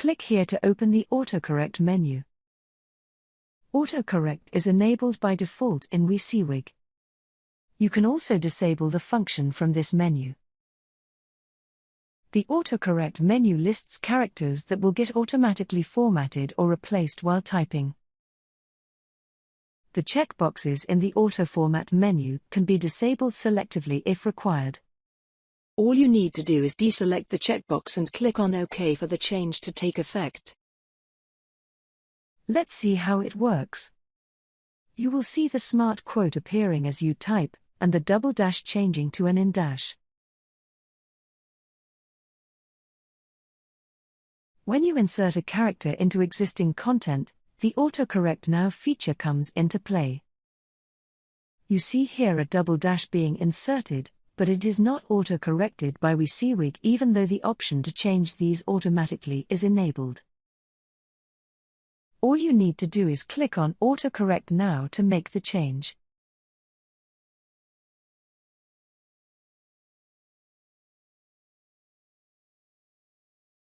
Click here to open the Autocorrect menu. Autocorrect is enabled by default in WYCIWYG. You can also disable the function from this menu. The Autocorrect menu lists characters that will get automatically formatted or replaced while typing. The checkboxes in the Auto Format menu can be disabled selectively if required. All you need to do is deselect the checkbox and click on OK for the change to take effect. Let's see how it works. You will see the smart quote appearing as you type, and the double dash changing to an in dash. When you insert a character into existing content, the Autocorrect Now feature comes into play. You see here a double dash being inserted, but it is not auto-corrected by WYCIWYG even though the option to change these automatically is enabled. All you need to do is click on Autocorrect Now to make the change.